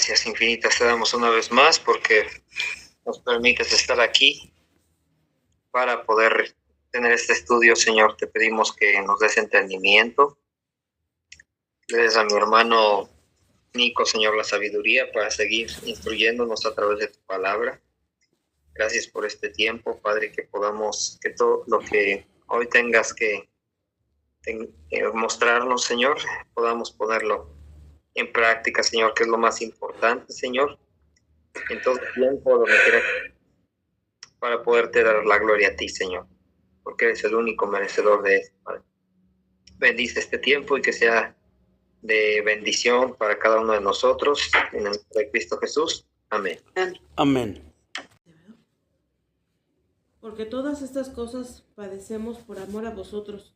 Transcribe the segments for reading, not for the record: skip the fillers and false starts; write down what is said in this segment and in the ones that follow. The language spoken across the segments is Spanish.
Gracias infinitas te damos una vez más porque nos permites estar aquí para poder tener este estudio, Señor. Te pedimos que nos des entendimiento. Le des a mi hermano Nico, Señor, la sabiduría para seguir instruyéndonos a través de tu palabra. Gracias por este tiempo, Padre, que podamos, que todo lo que hoy tengas que mostrarnos, Señor, podamos ponerlo en práctica, Señor, que es lo más importante, Señor, en todo tiempo, donde quiera, para poderte dar la gloria a ti, Señor, porque eres el único merecedor de esto, Padre. Bendice este tiempo y que sea de bendición para cada uno de nosotros, en el nombre de Cristo Jesús. Amén. Amén. Porque todas estas cosas padecemos por amor a vosotros,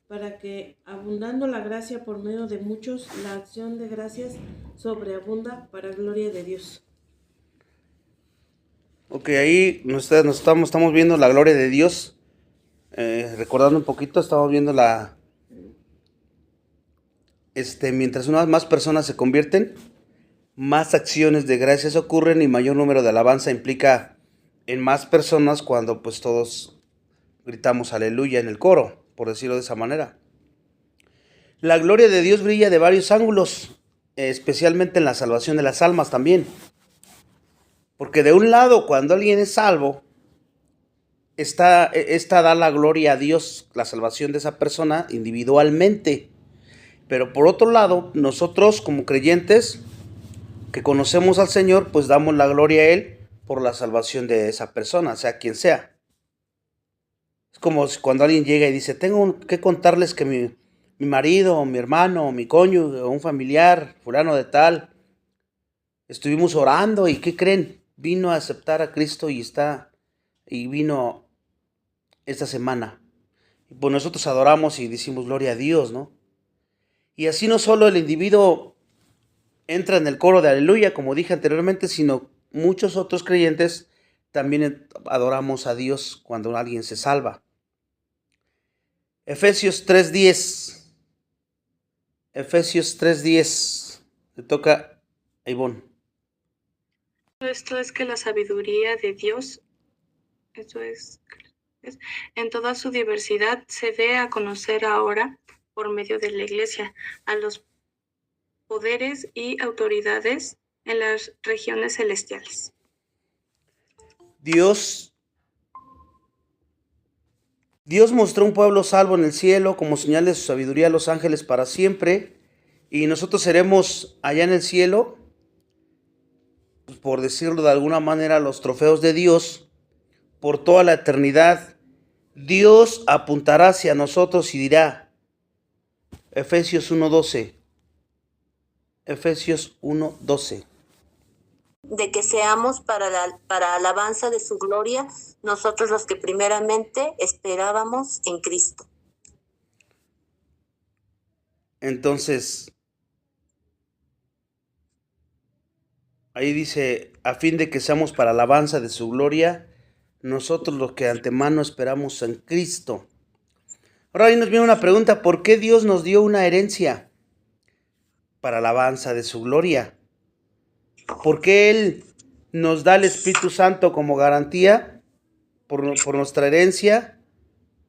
para que, abundando la gracia por medio de muchos, la acción de gracias sobreabunda para gloria de Dios. Ok, ahí estamos viendo la gloria de Dios. Recordando un poquito, estamos viendo mientras unas más personas se convierten, más acciones de gracias ocurren y mayor número de alabanza implica en más personas cuando pues todos gritamos aleluya en el coro, por decirlo de esa manera. La gloria de Dios brilla de varios ángulos, especialmente en la salvación de las almas también. Porque de un lado, cuando alguien es salvo, esta da la gloria a Dios, la salvación de esa persona individualmente. Pero por otro lado, nosotros como creyentes que conocemos al Señor, pues damos la gloria a Él por la salvación de esa persona, sea quien sea. Es como cuando alguien llega y dice, tengo que contarles que mi marido, mi hermano, mi cónyuge, o un familiar, fulano de tal, estuvimos orando y ¿qué creen? Vino a aceptar a Cristo y vino esta semana. Y pues nosotros adoramos y decimos gloria a Dios, ¿no? Y así no solo el individuo entra en el coro de aleluya, como dije anteriormente, sino muchos otros creyentes también adoramos a Dios cuando alguien se salva. Efesios 3:10. Efesios 3:10. Le toca a Ivonne. Esto es que la sabiduría de Dios, en toda su diversidad, se dé a conocer ahora por medio de la Iglesia a los poderes y autoridades en las regiones celestiales. Dios mostró un pueblo salvo en el cielo como señal de su sabiduría a los ángeles para siempre, y nosotros seremos allá en el cielo, pues, por decirlo de alguna manera, los trofeos de Dios por toda la eternidad. Dios apuntará hacia nosotros y dirá, Efesios 1:12. Efesios 1:12. De que seamos para alabanza de su gloria, nosotros los que primeramente esperábamos en Cristo. Entonces, ahí dice, a fin de que seamos para alabanza de su gloria, nosotros los que antemano esperamos en Cristo. Ahora ahí nos viene una pregunta, ¿por qué Dios nos dio una herencia para alabanza de su gloria? ¿Por qué Él nos da el Espíritu Santo como garantía por nuestra herencia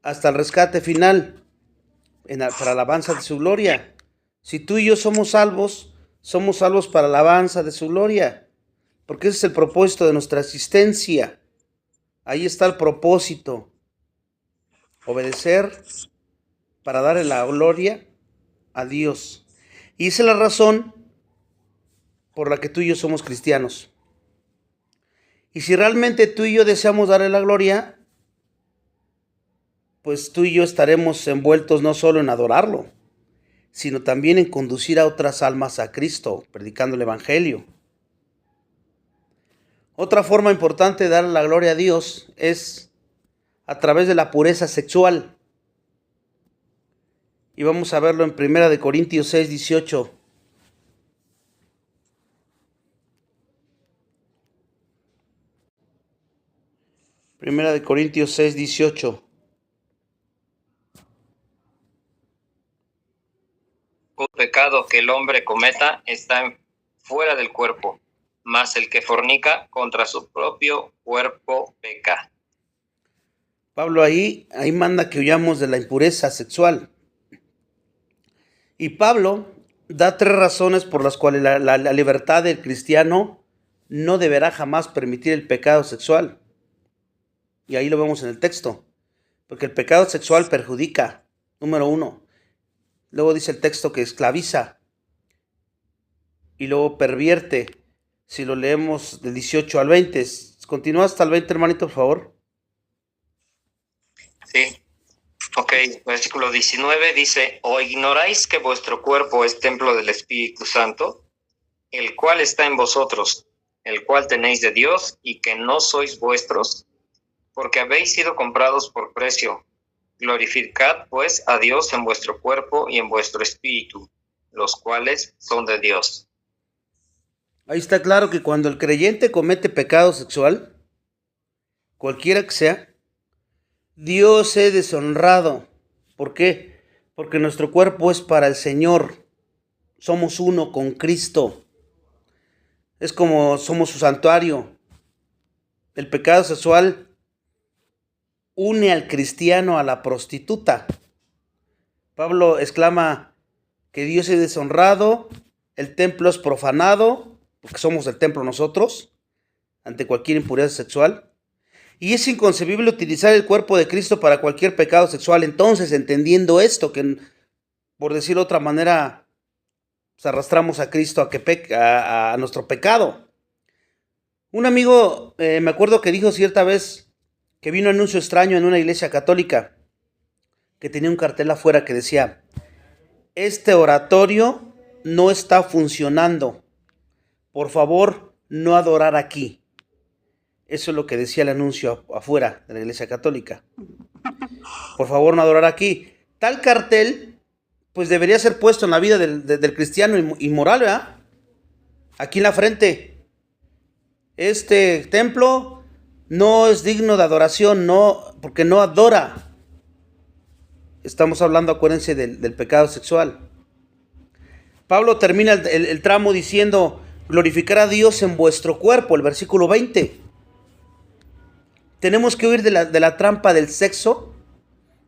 hasta el rescate final para alabanza de su gloria? Si tú y yo somos salvos para alabanza de su gloria, porque ese es el propósito de nuestra existencia. Ahí está el propósito, obedecer para darle la gloria a Dios. Y esa es la razón por la que tú y yo somos cristianos. Y si realmente tú y yo deseamos darle la gloria, pues tú y yo estaremos envueltos no solo en adorarlo, sino también en conducir a otras almas a Cristo, predicando el Evangelio. Otra forma importante de dar la gloria a Dios es a través de la pureza sexual. Y vamos a verlo en 1 Corintios 6:18. Primera de Corintios 6:18. Todo pecado que el hombre cometa está fuera del cuerpo, mas el que fornica contra su propio cuerpo peca. Pablo ahí manda que huyamos de la impureza sexual. Y Pablo da 3 razones por las cuales la libertad del cristiano no deberá jamás permitir el pecado sexual. Y ahí lo vemos en el texto. Porque el pecado sexual perjudica, número 1. Luego dice el texto que esclaviza. Y luego pervierte. Si lo leemos del 18 al 20. Continúa hasta el 20, hermanito, por favor. Sí. Ok, versículo 19 dice: ¿O ignoráis que vuestro cuerpo es templo del Espíritu Santo, el cual está en vosotros, el cual tenéis de Dios, y que no sois vuestros? Porque habéis sido comprados por precio. Glorificad pues a Dios en vuestro cuerpo y en vuestro espíritu, los cuales son de Dios. Ahí está claro que cuando el creyente comete pecado sexual, cualquiera que sea, Dios es deshonrado. ¿Por qué? Porque nuestro cuerpo es para el Señor. Somos uno con Cristo. Es como somos su santuario. El pecado sexual une al cristiano a la prostituta. Pablo exclama que Dios es deshonrado, el templo es profanado, porque somos el templo nosotros, ante cualquier impureza sexual. Y es inconcebible utilizar el cuerpo de Cristo para cualquier pecado sexual. Entonces, entendiendo esto, que por decirlo de otra manera, pues arrastramos a Cristo a nuestro pecado. Un amigo, me acuerdo que dijo cierta vez que vino un anuncio extraño en una iglesia católica, que tenía un cartel afuera que decía: este oratorio no está funcionando. Por favor, no adorar aquí. Eso es lo que decía el anuncio afuera de la iglesia católica. Por favor, no adorar aquí. Tal cartel, pues debería ser puesto en la vida del cristiano inmoral, ¿verdad? Aquí en la frente. Este templo no es digno de adoración, no, porque no adora. Estamos hablando, acuérdense, del pecado sexual. Pablo termina el tramo diciendo: glorificar a Dios en vuestro cuerpo, el versículo 20. Tenemos que huir de la trampa del sexo.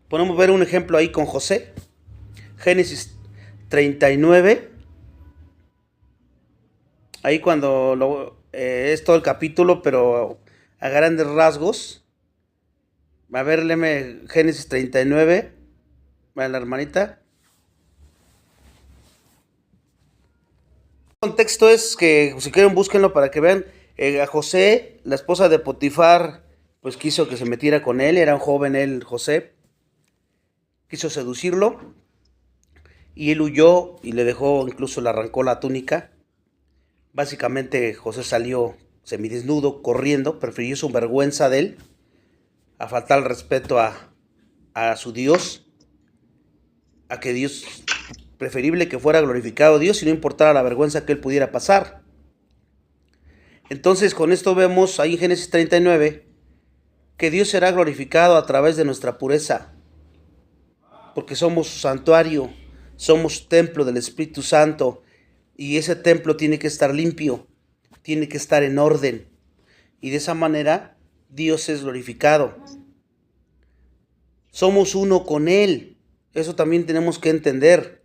Podemos ver un ejemplo ahí con José. Génesis 39. Ahí cuando es todo el capítulo, pero a grandes rasgos. A ver, léeme Génesis 39. ¿Vale, la hermanita? El contexto es que, si quieren, búsquenlo para que vean. A José, la esposa de Potifar, pues quiso que se metiera con él. Era un joven él, José. Quiso seducirlo. Y él huyó y le dejó, incluso le arrancó la túnica. Básicamente José salió semidesnudo, corriendo. Prefirió su vergüenza de él a faltar el respeto a su Dios. A que Dios, preferible que fuera glorificado Dios y no importara la vergüenza que él pudiera pasar. Entonces, con esto vemos ahí en Génesis 39 que Dios será glorificado a través de nuestra pureza, porque somos su santuario, somos templo del Espíritu Santo, y ese templo tiene que estar limpio, tiene que estar en orden, y de esa manera Dios es glorificado. Somos uno con Él, eso también tenemos que entender.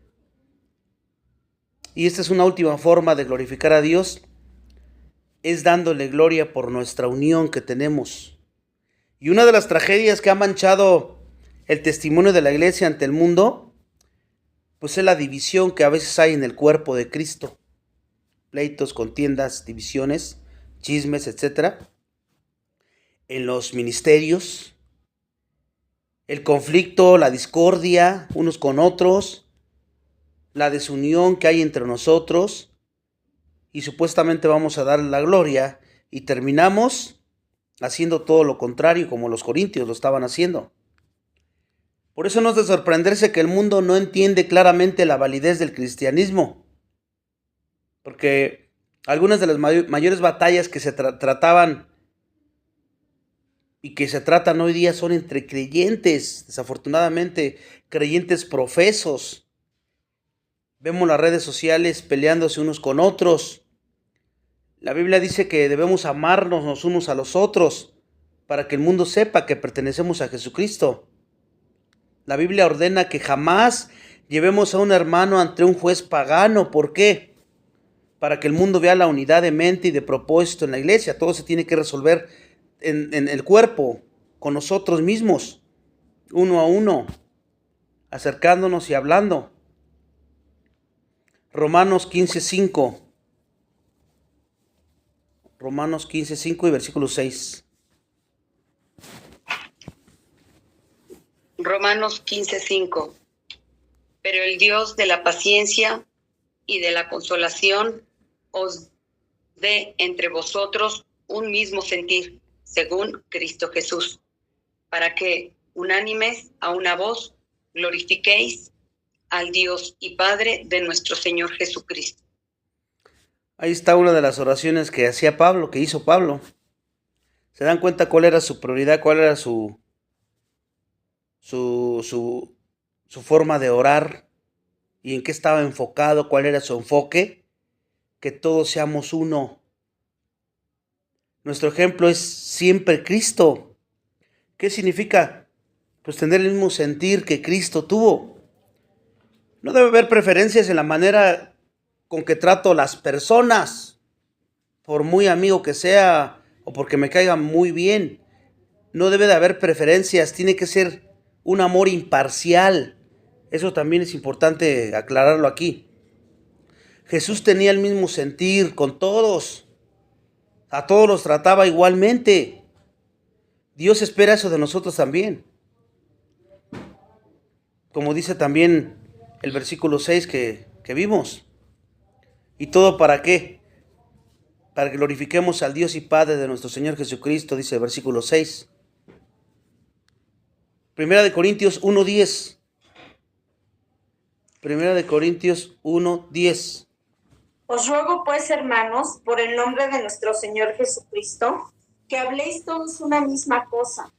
Y esta es una última forma de glorificar a Dios, es dándole gloria por nuestra unión que tenemos. Y una de las tragedias que ha manchado el testimonio de la iglesia ante el mundo, pues es la división que a veces hay en el cuerpo de Cristo. Pleitos, contiendas, divisiones, chismes, etc. En los ministerios, el conflicto, la discordia unos con otros, la desunión que hay entre nosotros, y supuestamente vamos a darle la gloria y terminamos haciendo todo lo contrario, como los corintios lo estaban haciendo. Por eso no es de sorprenderse que el mundo no entiende claramente la validez del cristianismo, porque algunas de las mayores batallas que se trataban y que se tratan hoy día son entre creyentes, desafortunadamente, creyentes profesos. Vemos las redes sociales peleándose unos con otros. La Biblia dice que debemos amarnos los unos a los otros para que el mundo sepa que pertenecemos a Jesucristo. La Biblia ordena que jamás llevemos a un hermano ante un juez pagano. ¿Por qué? Para que el mundo vea la unidad de mente y de propósito en la iglesia. Todo se tiene que resolver en el cuerpo, con nosotros mismos, uno a uno, acercándonos y hablando. Romanos 15:5. Romanos 15:5 y versículo 6. Romanos 15:5. Pero el Dios de la paciencia y de la consolación os dé entre vosotros un mismo sentir, según Cristo Jesús, para que, unánimes a una voz, glorifiquéis al Dios y Padre de nuestro Señor Jesucristo. Ahí está una de las oraciones que hacía Pablo, que hizo Pablo. ¿Se dan cuenta cuál era su prioridad, cuál era su forma de orar y en qué estaba enfocado, cuál era su enfoque? Que todos seamos uno. Nuestro ejemplo es siempre Cristo. ¿Qué significa? Pues tener el mismo sentir que Cristo tuvo. No debe haber preferencias en la manera con que trato a las personas, por muy amigo que sea o porque me caiga muy bien. No debe de haber preferencias, tiene que ser un amor imparcial. Eso también es importante aclararlo aquí. Jesús tenía el mismo sentir con todos. A todos los trataba igualmente. Dios espera eso de nosotros también. Como dice también el versículo 6 que vimos. ¿Y todo para qué? Para que glorifiquemos al Dios y Padre de nuestro Señor Jesucristo, dice el versículo 6. Primera de Corintios 1:10. Primera de Corintios 1:10. Os ruego pues, hermanos, por el nombre de nuestro Señor Jesucristo, que habléis todos una misma cosa,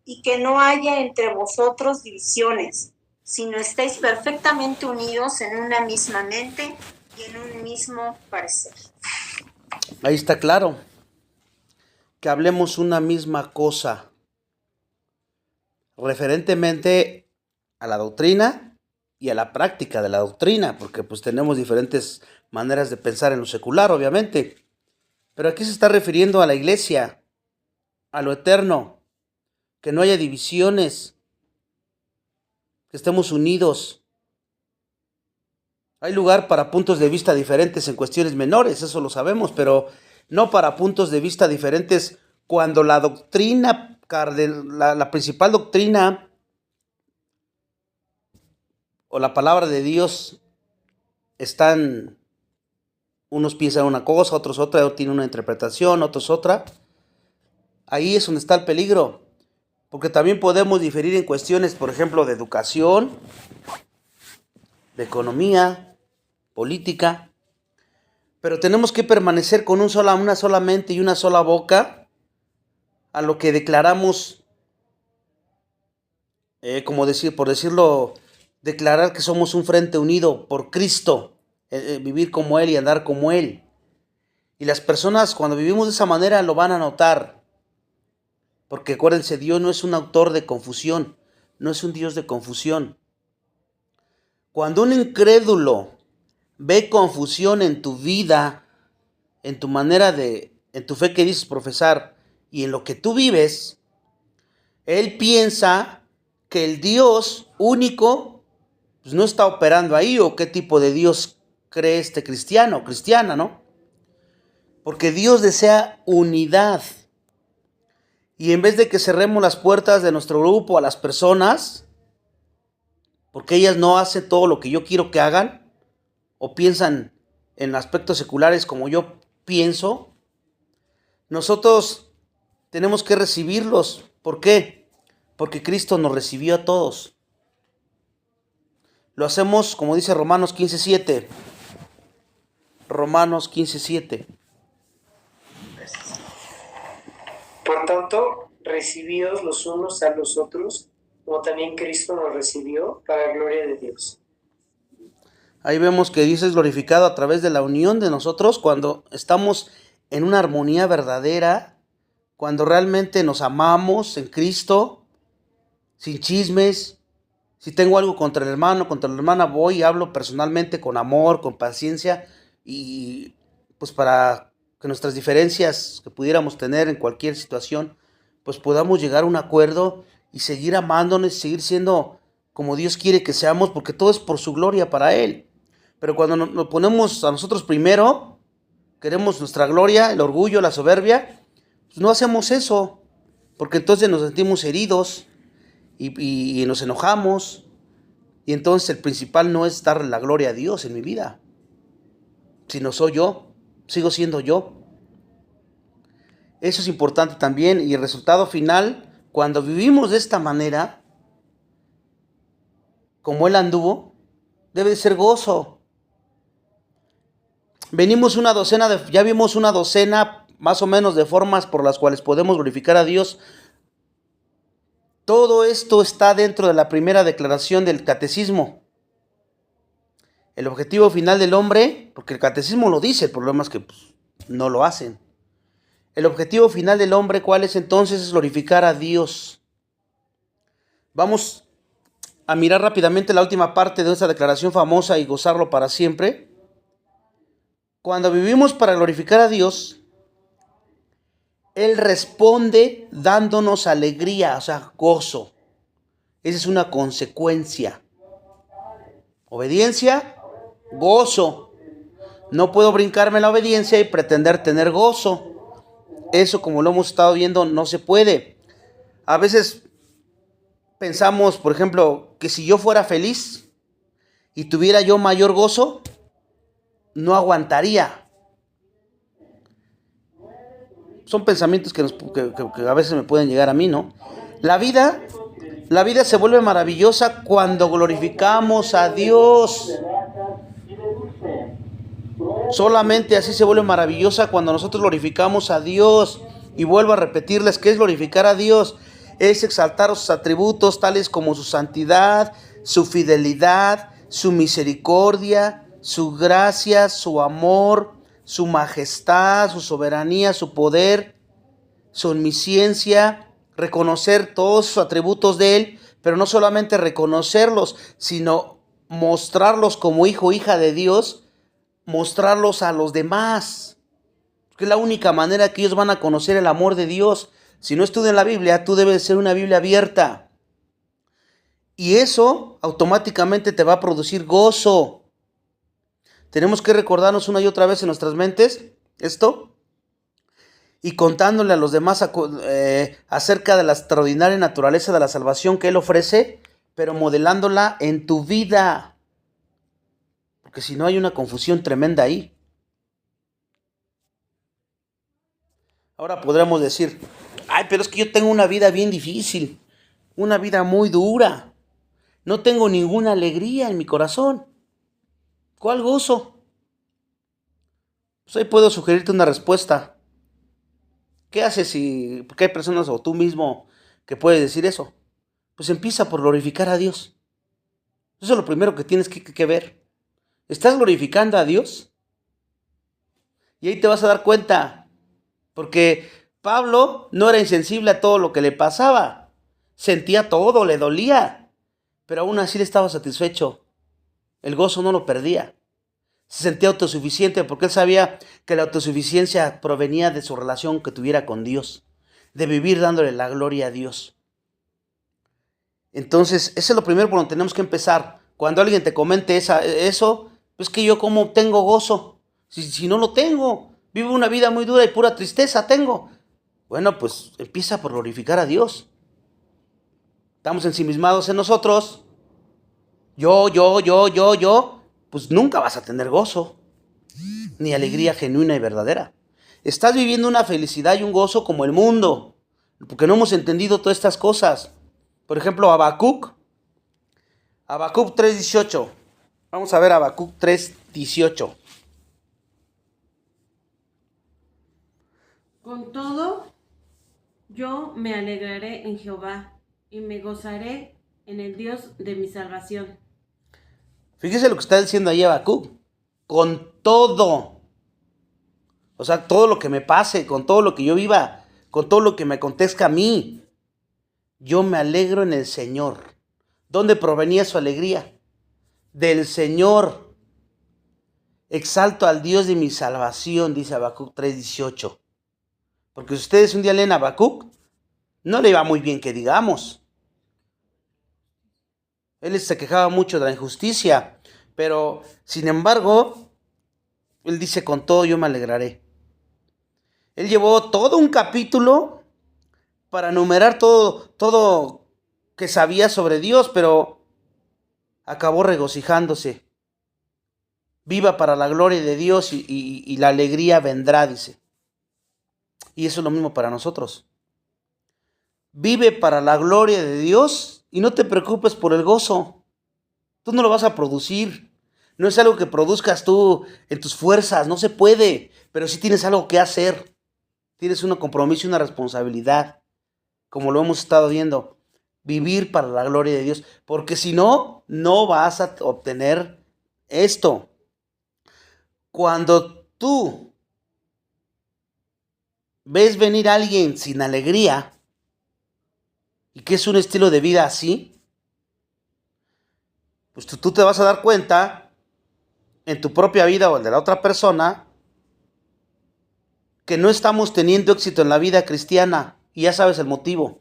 y que no haya entre vosotros divisiones, sino estéis perfectamente unidos en una misma mente y en un mismo parecer. Ahí está claro. Que hablemos una misma cosa. Referentemente a la doctrina y a la práctica de la doctrina, porque pues tenemos diferentes maneras de pensar en lo secular, obviamente. Pero aquí se está refiriendo a la iglesia, a lo eterno, que no haya divisiones, que estemos unidos. Hay lugar para puntos de vista diferentes en cuestiones menores, eso lo sabemos, pero no para puntos de vista diferentes cuando la doctrina, la principal doctrina o la palabra de Dios están, unos piensan una cosa, otros otra, otros tienen una interpretación, otros otra. Ahí es donde está el peligro, porque también podemos diferir en cuestiones, por ejemplo, de educación, de economía, política, pero tenemos que permanecer con una sola mente y una sola boca a lo que declaramos, por decirlo, declarar que somos un frente unido por Cristo, vivir como Él y andar como Él. Y las personas cuando vivimos de esa manera lo van a notar, porque acuérdense, Dios no es un autor de confusión, no es un Dios de confusión. Cuando un incrédulo ve confusión en tu vida, en tu manera en tu fe que dices profesar y en lo que tú vives, él piensa que el Dios único pues no está operando ahí, o qué tipo de Dios cree este cristiano o cristiana, ¿no? Porque Dios desea unidad. Y en vez de que cerremos las puertas de nuestro grupo a las personas, porque ellas no hacen todo lo que yo quiero que hagan, o piensan en aspectos seculares como yo pienso, nosotros tenemos que recibirlos. ¿Por qué? Porque Cristo nos recibió a todos. Lo hacemos como dice Romanos 15:7. Romanos 15:7. Por tanto, recibíos los unos a los otros, como también Cristo nos recibió, para gloria de Dios. Ahí vemos que Dios es glorificado a través de la unión de nosotros cuando estamos en una armonía verdadera, cuando realmente nos amamos en Cristo, sin chismes. Si tengo algo contra el hermano, contra la hermana, voy y hablo personalmente con amor, con paciencia, y pues para que nuestras diferencias que pudiéramos tener en cualquier situación, pues podamos llegar a un acuerdo y seguir amándonos, seguir siendo como Dios quiere que seamos, porque todo es por su gloria para Él. Pero cuando nos ponemos a nosotros primero, queremos nuestra gloria, el orgullo, la soberbia, pues no hacemos eso, porque entonces nos sentimos heridos y nos enojamos, y entonces el principal no es darle la gloria a Dios en mi vida, sino soy yo, sigo siendo yo. Eso es importante también, y el resultado final, cuando vivimos de esta manera, como Él anduvo, debe de ser gozo. Ya vimos una docena más o menos de formas por las cuales podemos glorificar a Dios. Todo esto está dentro de la primera declaración del catecismo. El objetivo final del hombre, porque el catecismo lo dice, el problema es que no lo hacen. El objetivo final del hombre, ¿cuál es entonces? Es glorificar a Dios. Vamos a mirar rápidamente la última parte de esta declaración famosa y gozarlo para siempre. Cuando vivimos para glorificar a Dios, Él responde dándonos alegría, o sea, gozo. Esa es una consecuencia. Obediencia, gozo. No puedo brincarme la obediencia y pretender tener gozo. Eso, como lo hemos estado viendo, no se puede. A veces pensamos, por ejemplo, que si yo fuera feliz y tuviera yo mayor gozo, no aguantaría. Son pensamientos que a veces me pueden llegar a mí, ¿no? La vida se vuelve maravillosa cuando glorificamos a Dios. Solamente así se vuelve maravillosa cuando nosotros glorificamos a Dios. Y vuelvo a repetirles, ¿qué es glorificar a Dios? Es exaltar sus atributos tales como su santidad, su fidelidad, su misericordia, su gracia, su amor, su majestad, su soberanía, su poder, su omnisciencia, reconocer todos sus atributos de Él, pero no solamente reconocerlos, sino mostrarlos como hijo o hija de Dios, mostrarlos a los demás. Que es la única manera que ellos van a conocer el amor de Dios. Si no estudian la Biblia, tú debes ser una Biblia abierta. Y eso automáticamente te va a producir gozo. Tenemos que recordarnos una y otra vez en nuestras mentes esto. Y contándole a los demás acerca de la extraordinaria naturaleza de la salvación que Él ofrece, pero modelándola en tu vida. Porque si no hay una confusión tremenda ahí. Ahora podremos decir, ay, pero es que yo tengo una vida bien difícil, una vida muy dura. No tengo ninguna alegría en mi corazón. ¿Cuál gozo? Pues ahí puedo sugerirte una respuesta. ¿Qué haces porque hay personas o tú mismo que puedes decir eso? Pues empieza por glorificar a Dios. Eso es lo primero que tienes que ver. ¿Estás glorificando a Dios? Y ahí te vas a dar cuenta. Porque Pablo no era insensible a todo lo que le pasaba. Sentía todo, le dolía. Pero aún así le estaba satisfecho. El gozo no lo perdía. Se sentía autosuficiente porque él sabía que la autosuficiencia provenía de su relación que tuviera con Dios. De vivir dándole la gloria a Dios. Entonces, eso es lo primero por donde tenemos que empezar. Cuando alguien te comente eso, pues que yo como tengo gozo. Si no lo tengo. Vivo una vida muy dura y pura tristeza tengo. Bueno, pues empieza por glorificar a Dios. Estamos ensimismados en nosotros. Yo. Pues nunca vas a tener gozo. Ni alegría genuina y verdadera. Estás viviendo una felicidad y un gozo como el mundo. Porque no hemos entendido todas estas cosas. Por ejemplo, Habacuc 3:18. Vamos a ver Habacuc 3:18. Con todo, yo me alegraré en Jehová y me gozaré en el Dios de mi salvación. Fíjese lo que está diciendo ahí Habacuc. Con todo. O sea, todo lo que me pase, con todo lo que yo viva, con todo lo que me acontezca a mí, yo me alegro en el Señor. ¿Dónde provenía su alegría? Del Señor. Exalto al Dios de mi salvación, dice Habacuc 3:18. Porque si ustedes un día leen Habacuc, no le iba muy bien que digamos. Él se quejaba mucho de la injusticia, pero sin embargo, él dice, con todo yo me alegraré. Él llevó todo un capítulo para enumerar todo que sabía sobre Dios, pero acabó regocijándose. Viva para la gloria de Dios y la alegría vendrá, dice. Y eso es lo mismo para nosotros. Vive para la gloria de Dios y no te preocupes por el gozo. Tú no lo vas a producir. No es algo que produzcas tú en tus fuerzas, no se puede, pero sí tienes algo que hacer. Tienes un compromiso y una responsabilidad, como lo hemos estado viendo. Vivir para la gloria de Dios, porque si no, no vas a obtener esto. Cuando tú ves venir a alguien sin alegría y que es un estilo de vida así, pues tú te vas a dar cuenta en tu propia vida o en de la otra persona que no estamos teniendo éxito en la vida cristiana. Y ya sabes el motivo.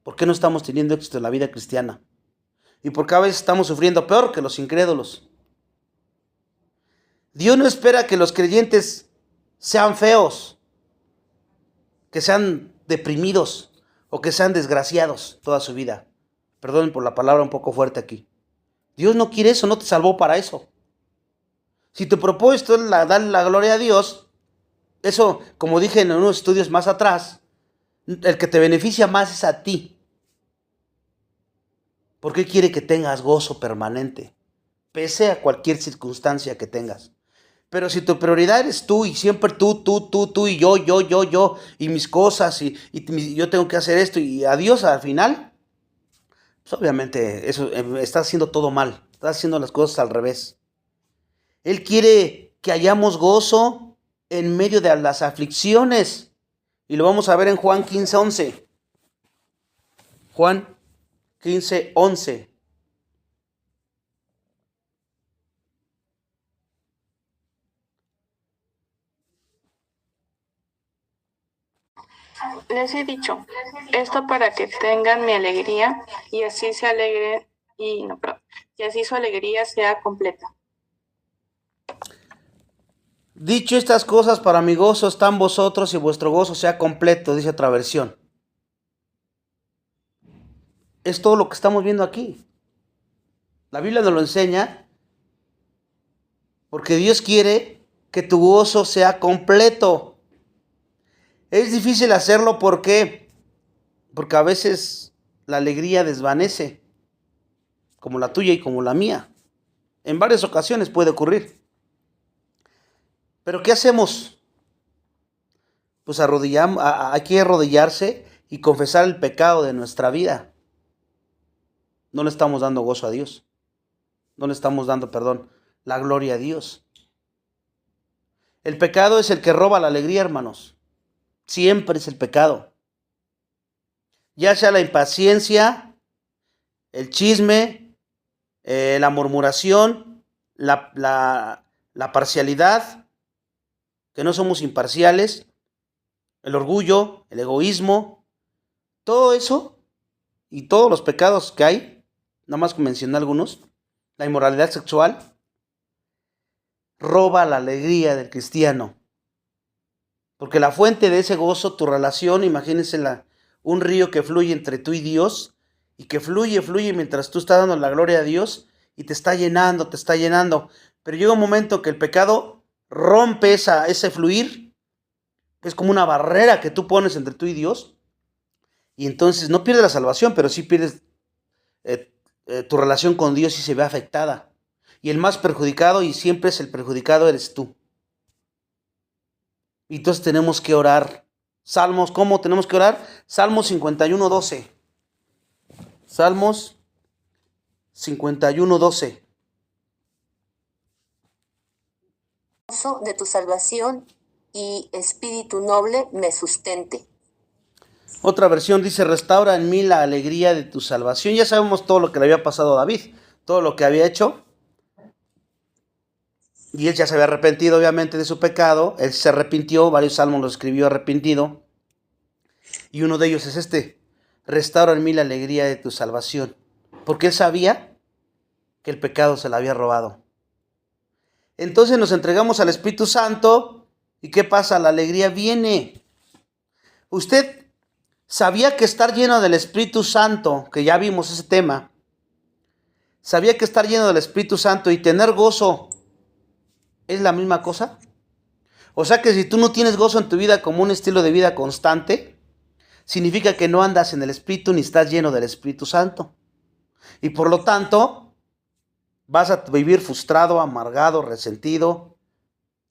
¿Por qué no estamos teniendo éxito en la vida cristiana? Y por qué a veces estamos sufriendo peor que los incrédulos. Dios no espera que los creyentes sean feos, que sean deprimidos o que sean desgraciados toda su vida. Perdonen por la palabra un poco fuerte aquí. Dios no quiere eso, no te salvó para eso. Si tu propósito es darle la gloria a Dios, eso, como dije en unos estudios más atrás, el que te beneficia más es a ti. Porque Él quiere que tengas gozo permanente, pese a cualquier circunstancia que tengas. Pero si tu prioridad eres tú y siempre tú y yo, y mis cosas y yo tengo que hacer esto y adiós al final, pues obviamente eso estás haciendo todo mal, estás haciendo las cosas al revés. Él quiere que hayamos gozo en medio de las aflicciones y lo vamos a ver en Juan 15:11. Juan 15:11. Les he dicho esto para que tengan mi alegría y así se alegren y así su alegría sea completa. Dicho estas cosas, para mi gozo están vosotros y vuestro gozo sea completo, dice otra versión. Es todo lo que estamos viendo aquí. La Biblia nos lo enseña porque Dios quiere que tu gozo sea completo. Es difícil hacerlo porque a veces la alegría desvanece, como la tuya y como la mía. En varias ocasiones puede ocurrir. Pero ¿qué hacemos? Pues hay que arrodillarse y confesar el pecado de nuestra vida. No le estamos dando gozo a Dios. No le estamos dando, la gloria a Dios. El pecado es el que roba la alegría, hermanos. Siempre es el pecado. Ya sea la impaciencia, el chisme, la murmuración, la parcialidad, que no somos imparciales, el orgullo, el egoísmo, todo eso y todos los pecados que hay, nada más que mencioné algunos, la inmoralidad sexual, roba la alegría del cristiano. Porque la fuente de ese gozo, tu relación, imagínense un río que fluye entre tú y Dios, y que fluye mientras tú estás dando la gloria a Dios, y te está llenando. Pero llega un momento que el pecado rompe ese fluir, que es como una barrera que tú pones entre tú y Dios, y entonces no pierdes la salvación, pero sí pierdes tu relación con Dios y se ve afectada. Y el más perjudicado, y siempre es el perjudicado, eres tú. Y entonces tenemos que orar. Salmos, ¿cómo tenemos que orar? Salmos 51:12. Salmos 51:12. De tu salvación y espíritu noble me sustente. Otra versión dice, restaura en mí la alegría de tu salvación. Ya sabemos todo lo que le había pasado a David, todo lo que había hecho. Y él ya se había arrepentido, obviamente, de su pecado. Él se arrepintió, varios salmos los escribió arrepentido. Y uno de ellos es este, restaura en mí la alegría de tu salvación. Porque él sabía que el pecado se le había robado. Entonces nos entregamos al Espíritu Santo. ¿Y qué pasa? La alegría viene. Usted sabía que estar lleno del Espíritu Santo, que ya vimos ese tema, sabía que estar lleno del Espíritu Santo y tener gozo es la misma cosa. O sea que si tú no tienes gozo en tu vida como un estilo de vida constante, significa que no andas en el Espíritu ni estás lleno del Espíritu Santo. Y por lo tanto, vas a vivir frustrado, amargado, resentido.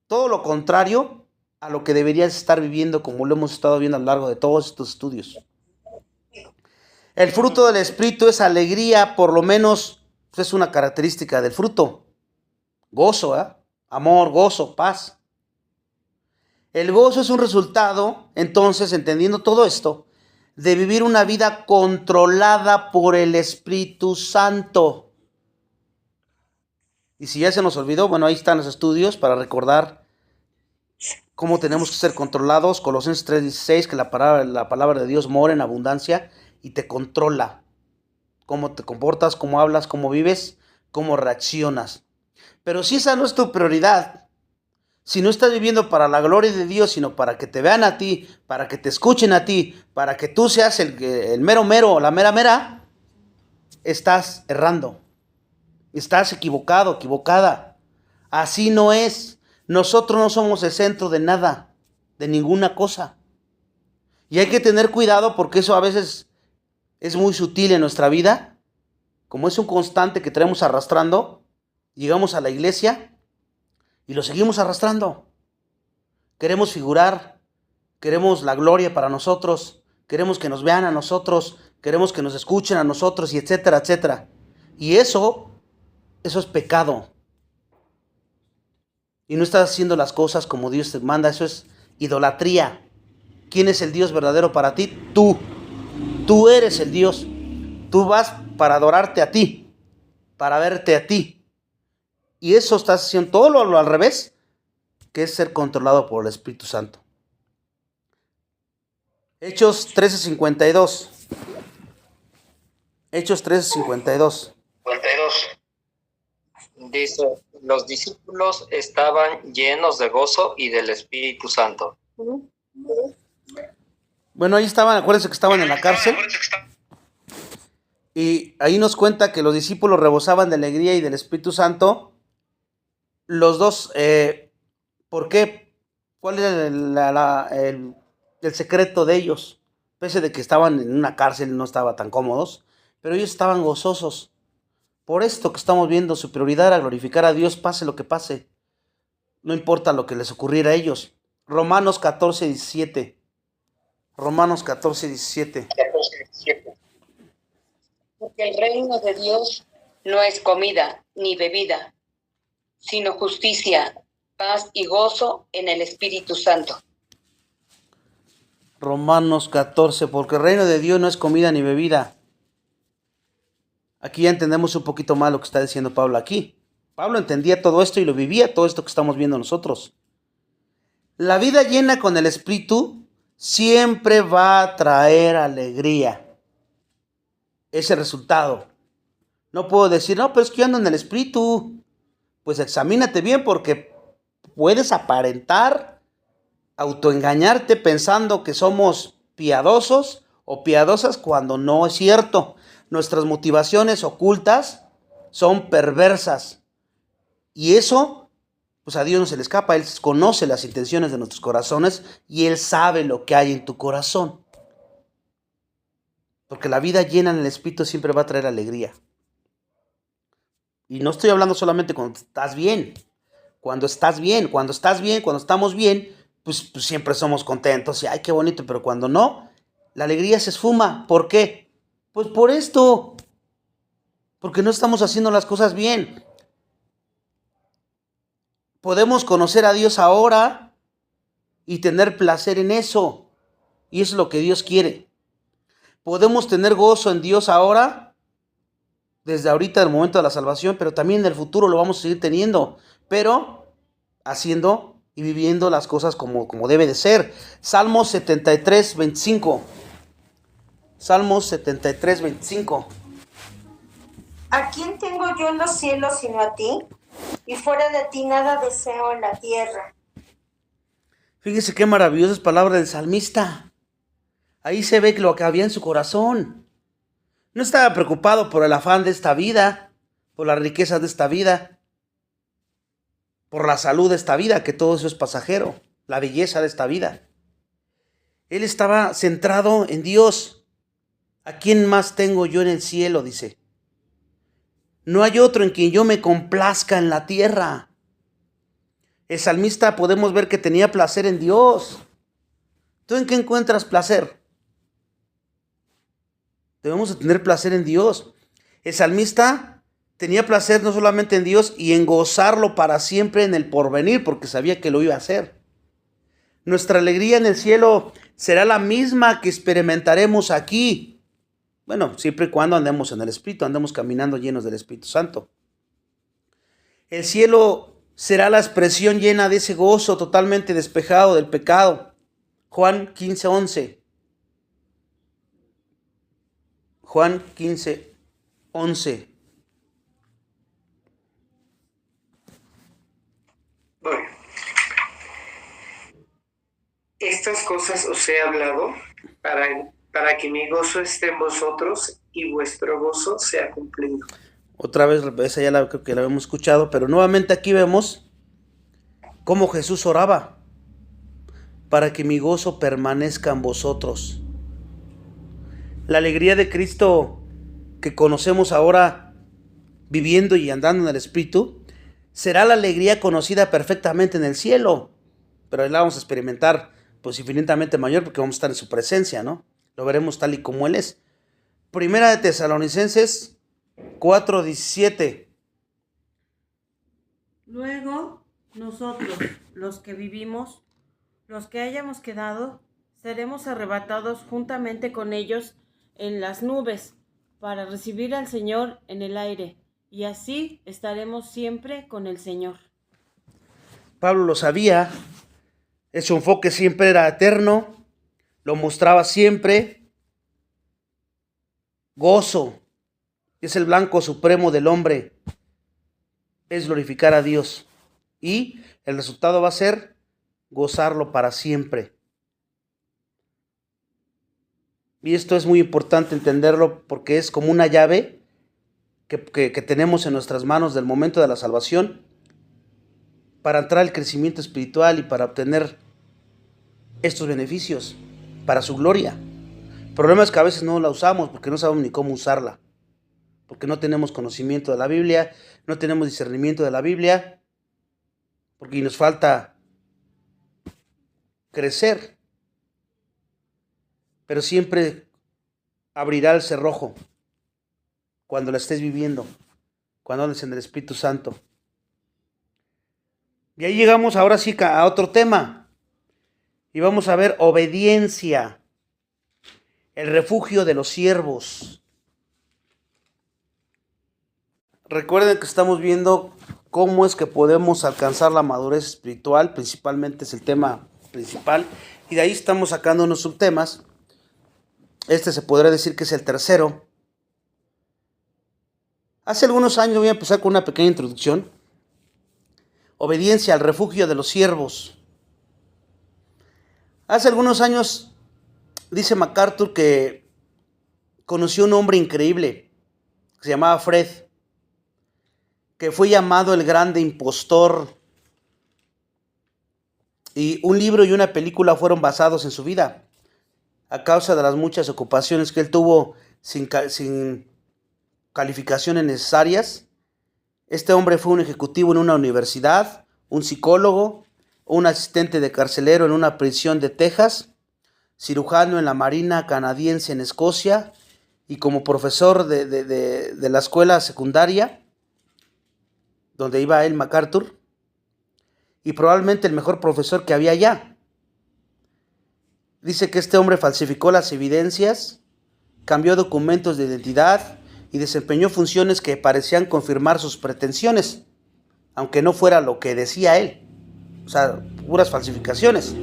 Todo lo contrario a lo que deberías estar viviendo, como lo hemos estado viendo a lo largo de todos estos estudios. El fruto del Espíritu es alegría, por lo menos es una característica del fruto. Gozo, amor, gozo, paz. El gozo es un resultado, entonces, entendiendo todo esto, de vivir una vida controlada por el Espíritu Santo. Y si ya se nos olvidó, bueno, ahí están los estudios para recordar cómo tenemos que ser controlados. Colosenses 3:16, que la palabra de Dios mora en abundancia y te controla. Cómo te comportas, cómo hablas, cómo vives, cómo reaccionas. Pero si esa no es tu prioridad, si no estás viviendo para la gloria de Dios, sino para que te vean a ti, para que te escuchen a ti, para que tú seas el mero mero o la mera mera, estás errando. Estás equivocado, equivocada. Así no es. Nosotros no somos el centro de nada, de ninguna cosa. Y hay que tener cuidado porque eso a veces es muy sutil en nuestra vida. Como es un constante que traemos arrastrando, llegamos a la iglesia y lo seguimos arrastrando. Queremos figurar, queremos la gloria para nosotros, queremos que nos vean a nosotros, queremos que nos escuchen a nosotros, y etcétera, etcétera. Y eso es pecado. Y no estás haciendo las cosas como Dios te manda, eso es idolatría. ¿Quién es el Dios verdadero para ti? Tú. Tú eres el Dios. Tú vas para adorarte a ti, para verte a ti. Y eso estás haciendo todo lo al revés, que es ser controlado por el Espíritu Santo. Hechos 13:52. Hechos 13:52. Dice, los discípulos estaban llenos de gozo y del Espíritu Santo. Bueno, ahí estaban, acuérdense que estaban en la cárcel. Y ahí nos cuenta que los discípulos rebosaban de alegría y del Espíritu Santo. Los dos, ¿por qué? ¿Cuál era el secreto de ellos? Pese de que estaban en una cárcel, no estaban tan cómodos, pero ellos estaban gozosos. Por esto que estamos viendo, su prioridad era glorificar a Dios, pase lo que pase. No importa lo que les ocurriera a ellos. Romanos 14:17. Romanos 14:17. Porque el reino de Dios no es comida ni bebida, sino justicia, paz y gozo en el Espíritu Santo. Romanos 14, porque el reino de Dios no es comida ni bebida. Aquí ya entendemos un poquito más lo que está diciendo Pablo aquí. Pablo entendía todo esto y lo vivía, todo esto que estamos viendo nosotros. La vida llena con el Espíritu siempre va a traer alegría. Ese resultado. No puedo decir, no, pero es que yo ando en el Espíritu. Pues examínate bien porque puedes aparentar, autoengañarte pensando que somos piadosos o piadosas cuando no es cierto. Nuestras motivaciones ocultas son perversas. Y eso, pues a Dios no se le escapa. Él conoce las intenciones de nuestros corazones y Él sabe lo que hay en tu corazón. Porque la vida llena en el Espíritu siempre va a traer alegría. Y no estoy hablando solamente cuando estás bien. Cuando estás bien, cuando estamos bien, pues siempre somos contentos. Y ay, qué bonito. Pero cuando no, la alegría se esfuma. ¿Por qué? Pues por esto. Porque no estamos haciendo las cosas bien. Podemos conocer a Dios ahora y tener placer en eso. Y eso es lo que Dios quiere. Podemos tener gozo en Dios ahora, desde ahorita, del momento de la salvación, pero también en el futuro lo vamos a seguir teniendo, pero haciendo y viviendo las cosas como debe de ser. Salmos 73, 25. Salmos 73, 25. ¿A quién tengo yo en los cielos sino a ti? Y fuera de ti nada deseo en la tierra. Fíjese qué maravillosas palabras del salmista. Ahí se ve lo que había en su corazón. No estaba preocupado por el afán de esta vida, por las riquezas de esta vida, por la salud de esta vida, que todo eso es pasajero, la belleza de esta vida. Él estaba centrado en Dios. ¿A quién más tengo yo en el cielo?, dice. No hay otro en quien yo me complazca en la tierra. El salmista podemos ver que tenía placer en Dios. ¿Tú en qué encuentras placer? Debemos de tener placer en Dios. El salmista tenía placer no solamente en Dios y en gozarlo para siempre en el porvenir, porque sabía que lo iba a hacer. Nuestra alegría en el cielo será la misma que experimentaremos aquí. Bueno, siempre y cuando andemos en el Espíritu, andemos caminando llenos del Espíritu Santo. El cielo será la expresión llena de ese gozo totalmente despejado del pecado. Juan 15, 11. Juan 15, 11. Bueno, estas cosas os he hablado para que mi gozo esté en vosotros y vuestro gozo sea cumplido. Otra vez, esa ya creo que la hemos escuchado, pero nuevamente aquí vemos cómo Jesús oraba para que mi gozo permanezca en vosotros. La alegría de Cristo que conocemos ahora viviendo y andando en el Espíritu será la alegría conocida perfectamente en el cielo, pero ahí la vamos a experimentar pues infinitamente mayor porque vamos a estar en su presencia, ¿no? Lo veremos tal y como Él es. Primera de Tesalonicenses 4:17. Luego, nosotros, los que vivimos, los que hayamos quedado, seremos arrebatados juntamente con ellos en las nubes para recibir al Señor en el aire, y así estaremos siempre con el Señor. Pablo lo sabía, su enfoque siempre era eterno, lo mostraba siempre. Gozo es el blanco supremo del hombre, es glorificar a Dios, y el resultado va a ser gozarlo para siempre. Y esto es muy importante entenderlo porque es como una llave que tenemos en nuestras manos del momento de la salvación para entrar al crecimiento espiritual y para obtener estos beneficios para su gloria. El problema es que a veces no la usamos porque no sabemos ni cómo usarla, porque no tenemos conocimiento de la Biblia, no tenemos discernimiento de la Biblia, porque nos falta crecer. Pero siempre abrirá el cerrojo cuando la estés viviendo, cuando andes en el Espíritu Santo. Y ahí llegamos ahora sí a otro tema. Y vamos a ver obediencia, el refugio de los siervos. Recuerden que estamos viendo cómo es que podemos alcanzar la madurez espiritual, principalmente es el tema principal. Y de ahí estamos sacando unos subtemas. Este se podría decir que es el tercero. Hace algunos años, voy a empezar con una pequeña introducción. Obediencia al refugio de los siervos. Hace algunos años, dice MacArthur que conoció un hombre increíble, que se llamaba Fred, que fue llamado el grande impostor. Y un libro y una película fueron basados en su vida, a causa de las muchas ocupaciones que él tuvo sin calificaciones necesarias. Este hombre fue un ejecutivo en una universidad, un psicólogo, un asistente de carcelero en una prisión de Texas, cirujano en la Marina canadiense en Escocia y como profesor de la escuela secundaria donde iba él, MacArthur, y probablemente el mejor profesor que había allá. dice que este hombre falsificó las evidencias, cambió documentos de identidad y desempeñó funciones que parecían confirmar sus pretensiones, aunque no fuera lo que decía él. O sea, puras falsificaciones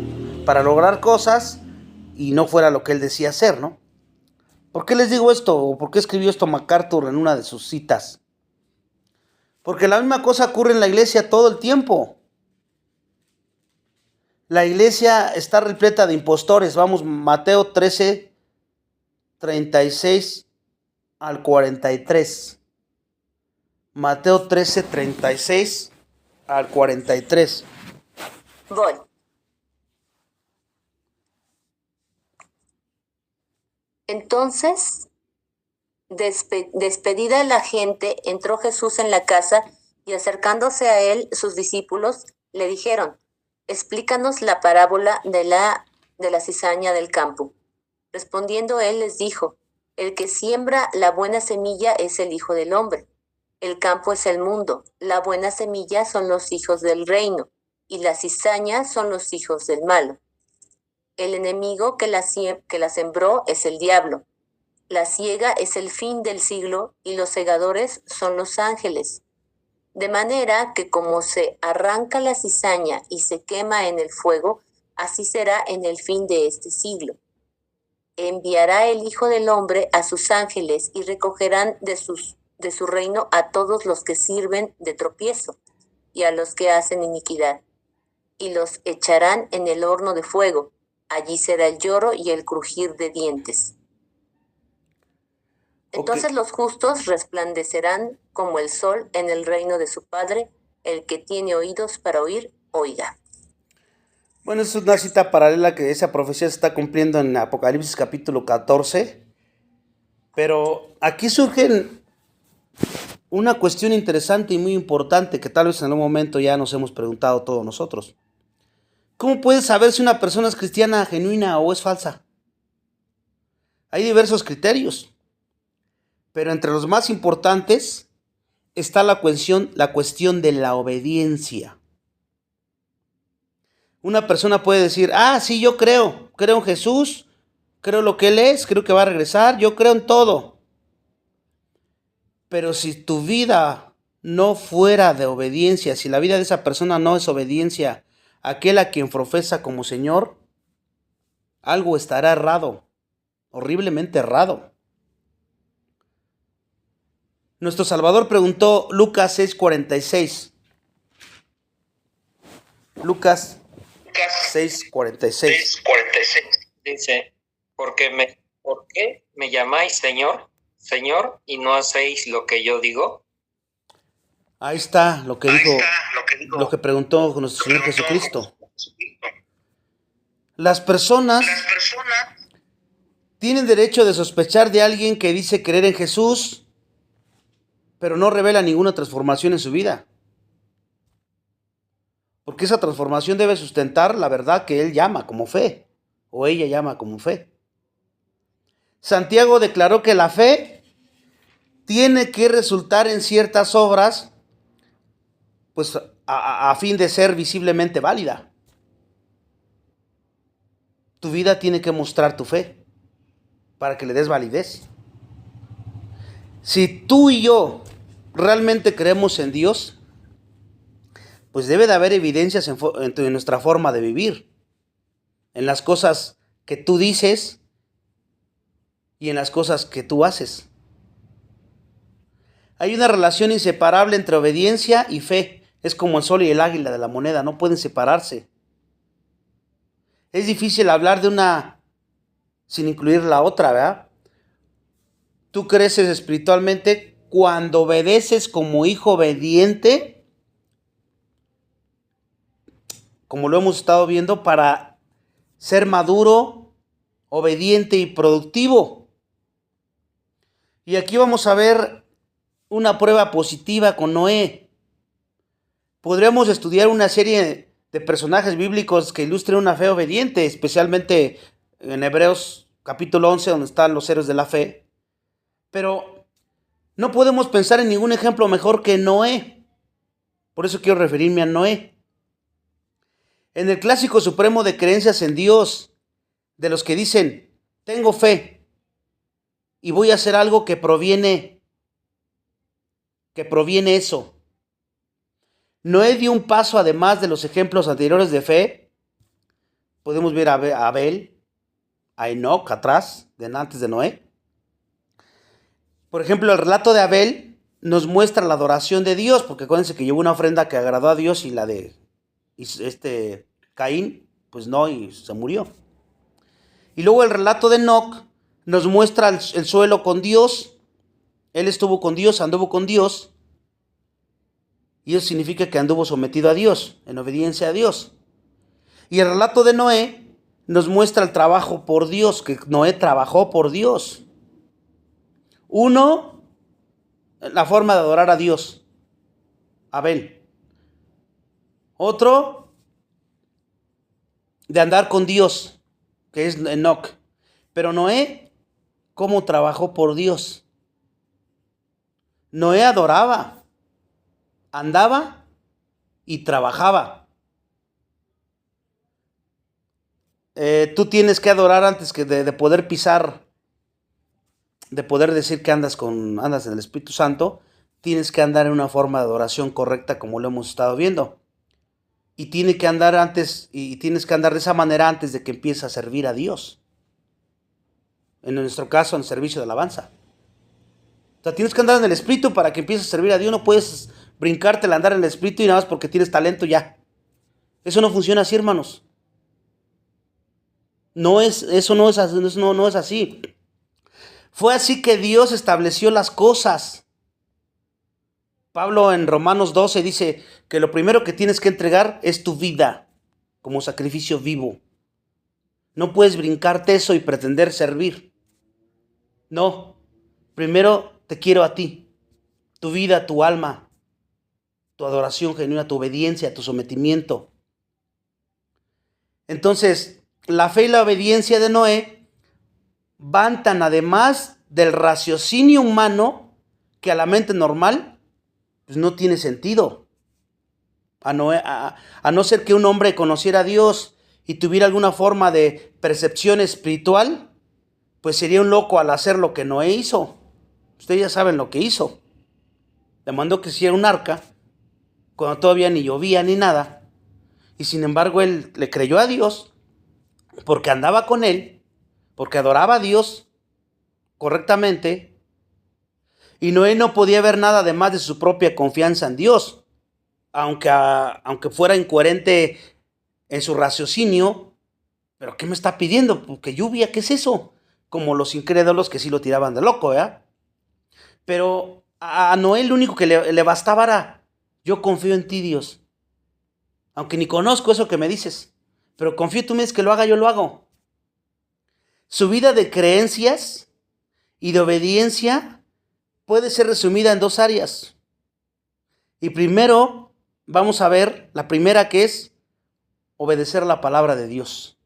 para lograr cosas y no fuera lo que él decía hacer, ¿no? ¿Por qué les digo esto? ¿O por qué escribió esto MacArthur en una de sus citas? Porque la misma cosa ocurre en la iglesia todo el tiempo. La iglesia está repleta de impostores. Vamos, Mateo 13, 36 al 43. Mateo 13, 36 al 43. Voy. Entonces, despedida la gente, entró Jesús en la casa y acercándose a él, sus discípulos le dijeron: explícanos la parábola de la cizaña del campo. Respondiendo él les dijo: el que siembra la buena semilla es el Hijo del Hombre. El campo es el mundo, la buena semilla son los hijos del reino, y la cizaña son los hijos del malo. El enemigo que la sembró es el diablo. La siega es el fin del siglo, y los segadores son los ángeles. De manera que como se arranca la cizaña y se quema en el fuego, así será en el fin de este siglo. Enviará el Hijo del Hombre a sus ángeles y recogerán de su reino a todos los que sirven de tropiezo y a los que hacen iniquidad, y los echarán en el horno de fuego. Allí será el lloro y el crujir de dientes. Entonces los justos resplandecerán como el sol en el reino de su Padre. El que tiene oídos para oír, oiga. Bueno, es una cita paralela que esa profecía se está cumpliendo en Apocalipsis capítulo 14. Pero aquí surge una cuestión interesante y muy importante que tal vez en algún momento ya nos hemos preguntado todos nosotros. ¿Cómo puedes saber si una persona es cristiana genuina o es falsa? Hay diversos criterios, pero entre los más importantes está la cuestión de la obediencia. Una persona puede decir: sí, yo creo en Jesús, creo lo que Él es, creo que va a regresar, yo creo en todo. Pero si tu vida no fuera de obediencia, si la vida de esa persona no es obediencia a aquel a quien profesa como Señor, algo estará errado, horriblemente errado. Nuestro Salvador preguntó, Lucas 6:46. Lucas 6:46. Dice: ¿Por qué me llamáis Señor, Señor, y no hacéis lo que yo digo? Ahí está lo que dijo, lo que preguntó nuestro Señor Jesucristo. Las personas tienen derecho de sospechar de alguien que dice creer en Jesús, pero no revela ninguna transformación en su vida. Porque esa transformación debe sustentar la verdad que él llama como fe, o ella llama como fe. Santiago declaró que la fe tiene que resultar en ciertas obras, pues a fin de ser visiblemente válida. Tu vida tiene que mostrar tu fe para que le des validez. Si tú y yo realmente creemos en Dios, pues debe de haber evidencias en nuestra forma de vivir, en las cosas que tú dices y en las cosas que tú haces. Hay una relación inseparable entre obediencia y fe. Es como el sol y el águila de la moneda, no pueden separarse. Es difícil hablar de una sin incluir la otra, ¿verdad? Tú creces espiritualmente cuando obedeces como hijo obediente, como lo hemos estado viendo, para ser maduro, obediente y productivo. Y aquí vamos a ver una prueba positiva con Noé. Podríamos estudiar una serie de personajes bíblicos que ilustren una fe obediente, especialmente en Hebreos capítulo 11, donde están los héroes de la fe. Pero no podemos pensar en ningún ejemplo mejor que Noé. Por eso quiero referirme a Noé. En el clásico supremo de creencias en Dios, de los que dicen, tengo fe y voy a hacer algo que proviene eso. Noé dio un paso además de los ejemplos anteriores de fe. Podemos ver a Abel, a Enoc atrás, antes de Noé. Por ejemplo, el relato de Abel nos muestra la adoración de Dios, porque acuérdense que llevó una ofrenda que agradó a Dios y la de Caín, pues no, y se murió. Y luego el relato de Enoc nos muestra el suelo con Dios. Él estuvo con Dios, anduvo con Dios. Y eso significa que anduvo sometido a Dios, en obediencia a Dios. Y el relato de Noé nos muestra el trabajo por Dios, que Noé trabajó por Dios. Uno, la forma de adorar a Dios, Abel. Otro, de andar con Dios, que es Enoc. Pero Noé, ¿cómo trabajó por Dios? Noé adoraba, andaba y trabajaba. Tú tienes que adorar antes que de poder pisar, de poder decir que andas en el Espíritu Santo. Tienes que andar en una forma de adoración correcta, como lo hemos estado viendo. Y tienes que andar de esa manera antes de que empieces a servir a Dios. En nuestro caso, en el servicio de alabanza. O sea, tienes que andar en el Espíritu para que empieces a servir a Dios. No puedes brincarte al andar en el Espíritu y nada más porque tienes talento ya. Eso no funciona así, hermanos. Eso no es así. Fue así que Dios estableció las cosas. Pablo en Romanos 12 dice que lo primero que tienes que entregar es tu vida como sacrificio vivo. No puedes brincarte eso y pretender servir. No, primero te quiero a ti, tu vida, tu alma, tu adoración genuina, tu obediencia, tu sometimiento. Entonces, la fe y la obediencia de Noé van tan además del raciocinio humano que a la mente normal pues no tiene sentido. A no ser que un hombre conociera a Dios y tuviera alguna forma de percepción espiritual, pues sería un loco al hacer lo que Noé hizo. Ustedes ya saben lo que hizo. Le mandó que hiciera un arca cuando todavía ni llovía ni nada. Y sin embargo él le creyó a Dios porque andaba con él, porque adoraba a Dios correctamente. Y Noé no podía ver nada además de su propia confianza en Dios. Aunque fuera incoherente en su raciocinio. ¿Pero qué me está pidiendo? ¿Qué lluvia? ¿Qué es eso? Como los incrédulos que sí lo tiraban de loco, ¿verdad? Pero a Noé lo único que le bastaba era: yo confío en ti, Dios. Aunque ni conozco eso que me dices. Pero confío, tú me dices que lo haga, yo lo hago. Su vida de creencias y de obediencia puede ser resumida en dos áreas. Y primero vamos a ver la primera, que es obedecer la palabra de Dios.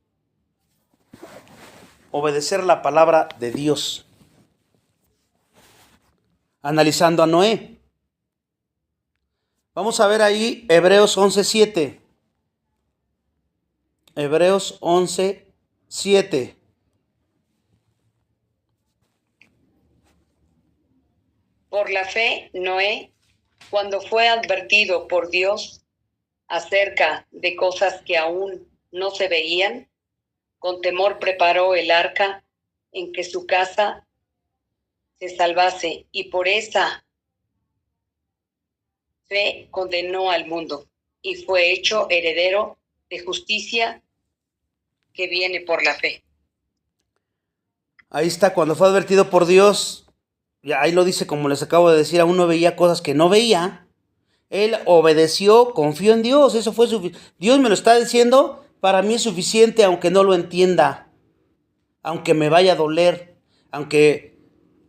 Obedecer la palabra de Dios. Analizando a Noé. Vamos a ver ahí Hebreos 11:7. Hebreos 11:7. Por la fe, Noé, cuando fue advertido por Dios acerca de cosas que aún no se veían, con temor preparó el arca en que su casa se salvase, y por esa fe condenó al mundo y fue hecho heredero de justicia que viene por la fe. Ahí está, cuando fue advertido por Dios. Ya ahí lo dice, como les acabo de decir, aún no veía cosas que no veía. Él obedeció, confió en Dios, eso fue suficiente. Dios me lo está diciendo, para mí es suficiente, aunque no lo entienda, aunque me vaya a doler, aunque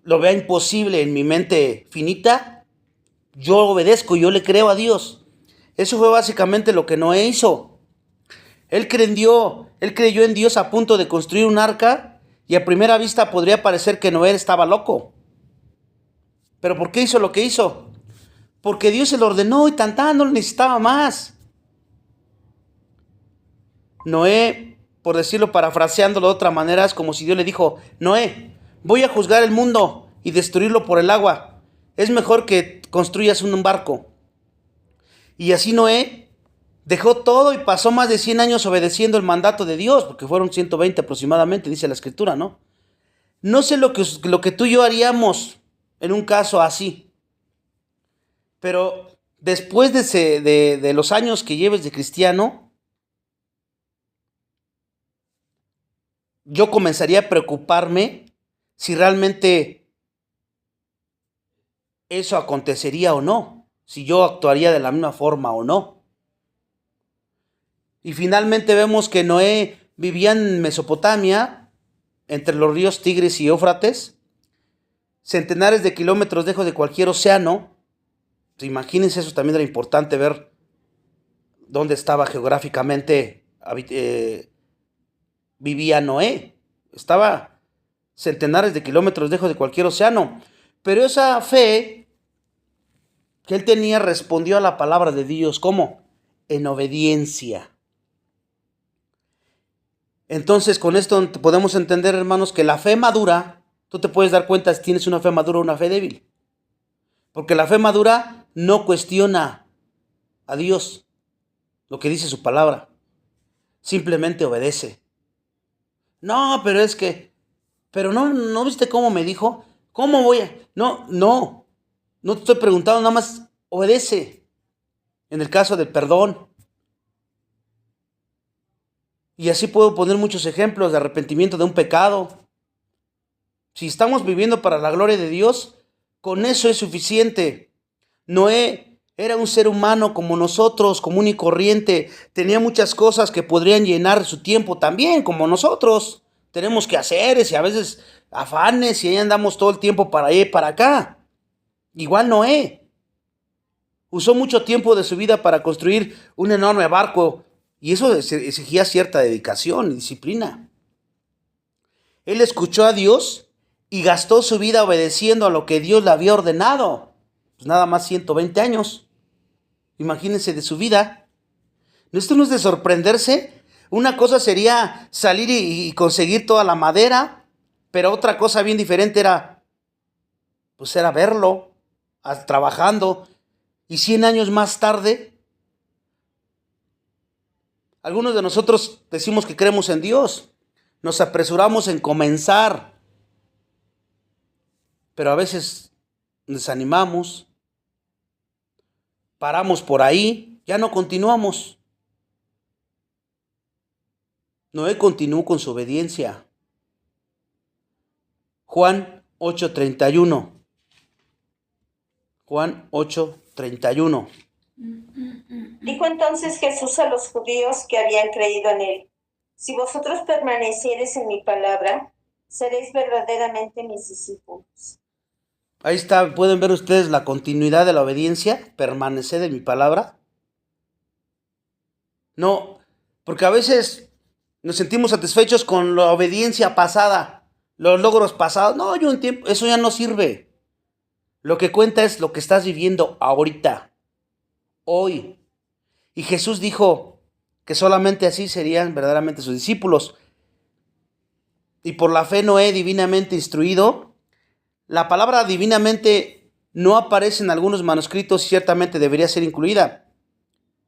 lo vea imposible en mi mente finita, yo obedezco, yo le creo a Dios. Eso fue básicamente lo que Noé hizo. Él creyó en Dios a punto de construir un arca, y a primera vista podría parecer que Noé estaba loco. ¿Pero por qué hizo lo que hizo? Porque Dios se lo ordenó y no necesitaba más. Noé por decirlo, parafraseándolo de otra manera, es como si Dios le dijo: Noé, voy a juzgar el mundo y destruirlo por el agua. Es mejor que construyas un barco. Y así Noé dejó todo y pasó más de 100 años obedeciendo el mandato de Dios, porque fueron 120 aproximadamente, dice la Escritura, ¿no? No sé lo que tú y yo haríamos en un caso así, pero después de los años que lleves de cristiano, yo comenzaría a preocuparme si realmente eso acontecería o no, si yo actuaría de la misma forma o no. Y finalmente vemos que Noé vivía en Mesopotamia, entre los ríos Tigris y Éufrates, centenares de kilómetros lejos de cualquier océano. Pues imagínense, eso también era importante, ver dónde estaba geográficamente vivía Noé. Estaba centenares de kilómetros lejos de cualquier océano. Pero esa fe que él tenía respondió a la palabra de Dios. ¿Cómo? En obediencia. Entonces, con esto podemos entender, hermanos, que la fe madura, tú te puedes dar cuenta si tienes una fe madura o una fe débil. Porque la fe madura no cuestiona a Dios, lo que dice su palabra. Simplemente obedece. No, pero no viste cómo me dijo. ¿Cómo voy a? No te estoy preguntando, nada más obedece. En el caso del perdón. Y así puedo poner muchos ejemplos de arrepentimiento de un pecado. Si estamos viviendo para la gloria de Dios, con eso es suficiente. Noé era un ser humano como nosotros, común y corriente. Tenía muchas cosas que podrían llenar su tiempo también, como nosotros. Tenemos quehaceres y a veces afanes y ahí andamos todo el tiempo para allá y para acá. Igual Noé. Usó mucho tiempo de su vida para construir un enorme barco y eso exigía cierta dedicación y disciplina. Él escuchó a Dios y gastó su vida obedeciendo a lo que Dios le había ordenado. Pues nada más 120 años. Imagínense de su vida. Esto no es de sorprenderse. Una cosa sería salir y conseguir toda la madera, pero otra cosa bien diferente era verlo trabajando. Y 100 años más tarde, algunos de nosotros decimos que creemos en Dios. Nos apresuramos en comenzar, pero a veces desanimamos, paramos por ahí, ya no continuamos. Noé continuó con su obediencia. Juan 8:31. Juan 8:31. Dijo entonces Jesús a los judíos que habían creído en él: si vosotros permaneciereis en mi palabra, seréis verdaderamente mis discípulos. Ahí está, pueden ver ustedes la continuidad de la obediencia, permanecer en mi palabra. No, porque a veces nos sentimos satisfechos con la obediencia pasada, los logros pasados. No, eso ya no sirve. Lo que cuenta es lo que estás viviendo ahorita, hoy. Y Jesús dijo que solamente así serían verdaderamente sus discípulos. Y por la fe Noé, divinamente instruido. La palabra divinamente no aparece en algunos manuscritos y ciertamente debería ser incluida.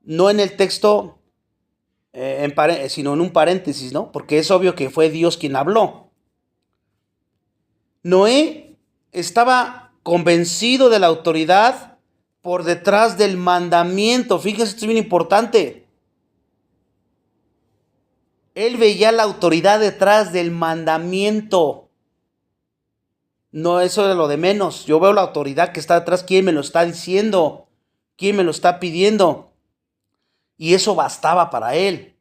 No en el texto, sino en un paréntesis, ¿no? Porque es obvio que fue Dios quien habló. Noé estaba convencido de la autoridad por detrás del mandamiento. Fíjense, esto es bien importante. Él veía la autoridad detrás del mandamiento. No, eso era lo de menos. Yo veo la autoridad que está detrás, quién me lo está diciendo, quién me lo está pidiendo. Y eso bastaba para él.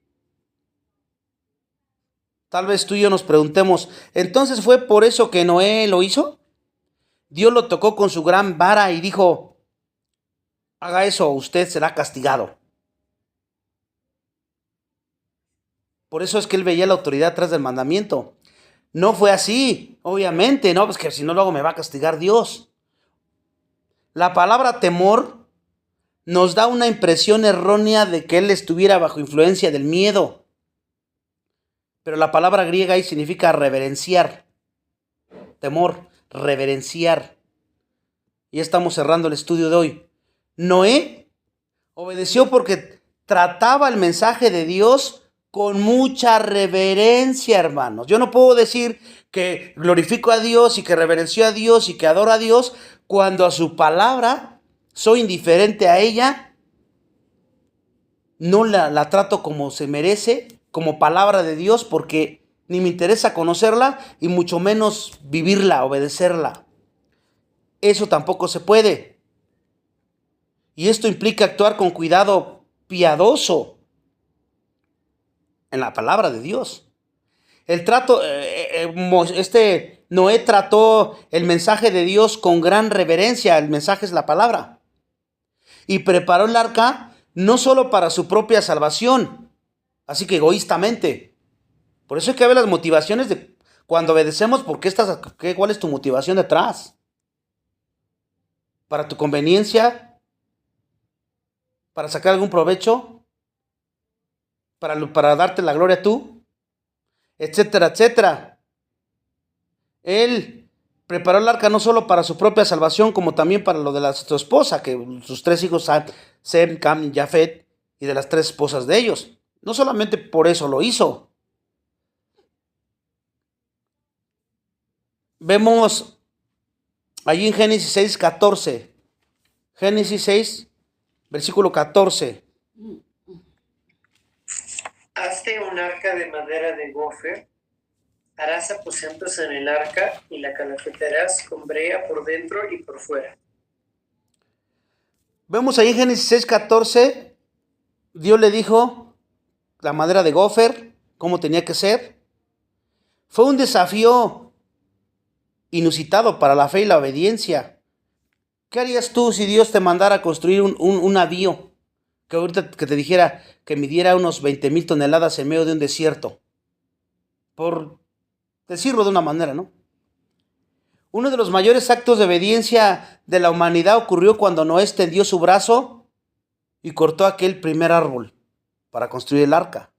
Tal vez tú y yo nos preguntemos, ¿entonces fue por eso que Noé lo hizo? Dios lo tocó con su gran vara y dijo: haga eso, usted será castigado. Por eso es que él veía la autoridad atrás del mandamiento. No fue así, obviamente, no, pues que si no luego me va a castigar Dios. La palabra temor nos da una impresión errónea de que él estuviera bajo influencia del miedo. pero la palabra griega ahí significa reverenciar, temor, reverenciar. Y estamos cerrando el estudio de hoy. Noé obedeció porque trataba el mensaje de Dios con mucha reverencia, hermanos. Yo no puedo decir que glorifico a Dios y que reverencio a Dios y que adoro a Dios cuando a su palabra soy indiferente a ella, no la trato como se merece, como palabra de Dios, porque ni me interesa conocerla y mucho menos vivirla, obedecerla. Eso tampoco se puede. Y esto implica actuar con cuidado piadoso en la palabra de Dios. Noé trató el mensaje de Dios con gran reverencia. El mensaje es la palabra. Y preparó el arca no solo para su propia salvación, así que egoístamente. Por eso hay que ver las motivaciones de cuando obedecemos. ¿Cuál es tu motivación detrás? ¿Para tu conveniencia? ¿Para sacar algún provecho? ¿Para darte la gloria tú? Etcétera, etcétera. Él preparó el arca no solo para su propia salvación, como también para lo de su esposa, que sus 3 hijos, Sem, Cam y Jafet, y de las 3 esposas de ellos. No solamente por eso lo hizo. Vemos allí en Génesis 6, 14. Génesis 6, versículo 14. Hazte un arca de madera de gofer, harás aposentos en el arca y la calafatearás con brea por dentro y por fuera. Vemos ahí en Génesis 6, 14, Dios le dijo la madera de gofer, cómo tenía que ser. Fue un desafío inusitado para la fe y la obediencia. ¿Qué harías tú si Dios te mandara a construir un navío? Que ahorita que te dijera que midiera unos 20,000 toneladas en medio de un desierto. Por decirlo de una manera, ¿no? Uno de los mayores actos de obediencia de la humanidad ocurrió cuando Noé extendió su brazo y cortó aquel primer árbol para construir el arca.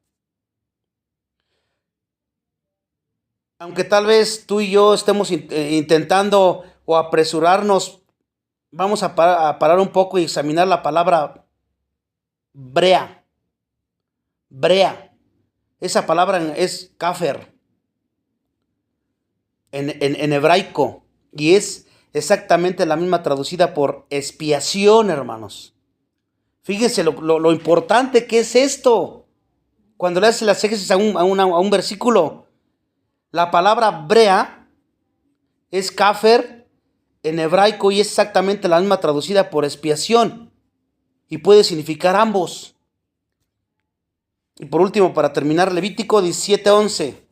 Aunque tal vez tú y yo estemos intentando o apresurarnos, vamos a parar un poco y examinar la palabra brea. Brea. Esa palabra es kafer en hebraico, y es exactamente la misma traducida por expiación, hermanos. Fíjense lo importante que es esto. Cuando le haces las exégesis a un versículo, la palabra brea es kafer en hebraico y es exactamente la misma traducida por expiación, y puede significar ambos. Y por último, para terminar, Levítico 17:11.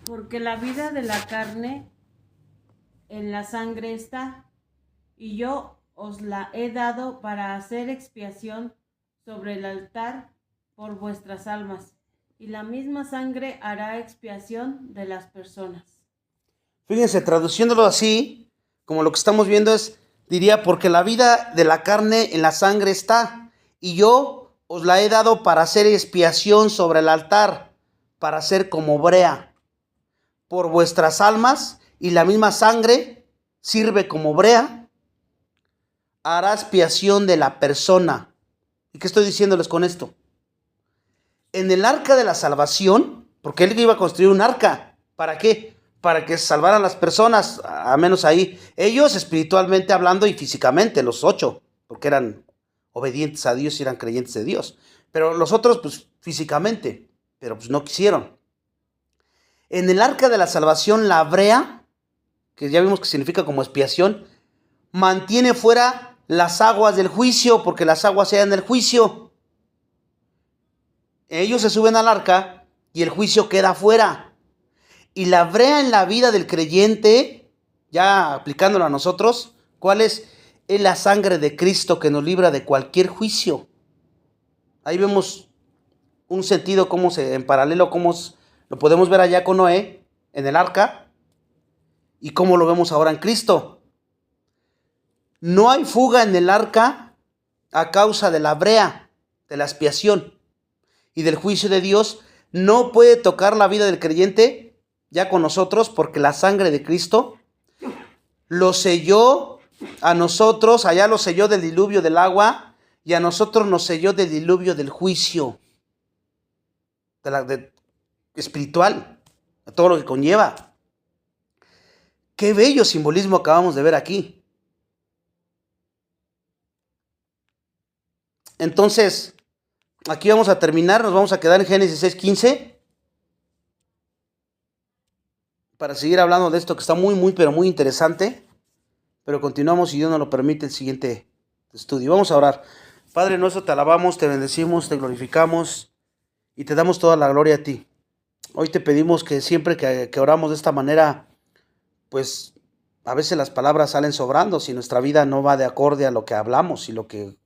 Porque la vida de la carne en la sangre está, y yo os la he dado para hacer expiación sobre el altar por vuestras almas, y la misma sangre hará expiación de las personas. Fíjense, traduciéndolo así, como lo que estamos viendo diría, porque la vida de la carne en la sangre está, y yo os la he dado para hacer expiación sobre el altar, para ser como brea por vuestras almas, y la misma sangre sirve como brea, hará expiación de la persona. ¿Y qué estoy diciéndoles con esto? En el arca de la salvación, porque él iba a construir un arca, ¿para qué? Para que se salvaran las personas, a menos ahí, ellos espiritualmente hablando y físicamente, los 8, porque eran obedientes a Dios y eran creyentes de Dios, pero los otros pues físicamente, pero pues no quisieron. En el arca de la salvación, la brea, que ya vimos que significa como expiación, mantiene fuera las aguas del juicio, porque las aguas se dan en el juicio. Ellos se suben al arca y el juicio queda afuera. Y la brea en la vida del creyente, ya aplicándolo a nosotros, ¿cuál es? Es la sangre de Cristo que nos libra de cualquier juicio. Ahí vemos un sentido en paralelo, cómo lo podemos ver allá con Noé en el arca y cómo lo vemos ahora en Cristo. No hay fuga en el arca a causa de la brea, de la expiación. y del juicio de Dios no puede tocar la vida del creyente ya con nosotros, porque la sangre de Cristo lo selló a nosotros, allá lo selló del diluvio del agua, y a nosotros nos selló del diluvio del juicio espiritual, a todo lo que conlleva. Qué bello simbolismo acabamos de ver aquí. Entonces, aquí vamos a terminar, nos vamos a quedar en Génesis 6:15 para seguir hablando de esto que está muy, pero muy interesante. Pero continuamos, si Dios nos lo permite, el siguiente estudio. Vamos a orar. Padre nuestro, te alabamos, te bendecimos, te glorificamos y te damos toda la gloria a ti. Hoy te pedimos que siempre que oramos de esta manera, pues a veces las palabras salen sobrando si nuestra vida no va de acorde a lo que hablamos y lo que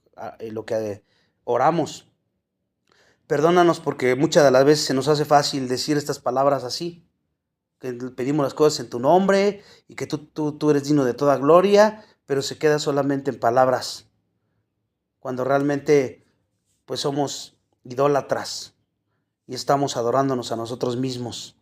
oramos. Perdónanos porque muchas de las veces se nos hace fácil decir estas palabras así, que pedimos las cosas en tu nombre y que tú eres digno de toda gloria, pero se queda solamente en palabras, cuando realmente pues somos idólatras y estamos adorándonos a nosotros mismos.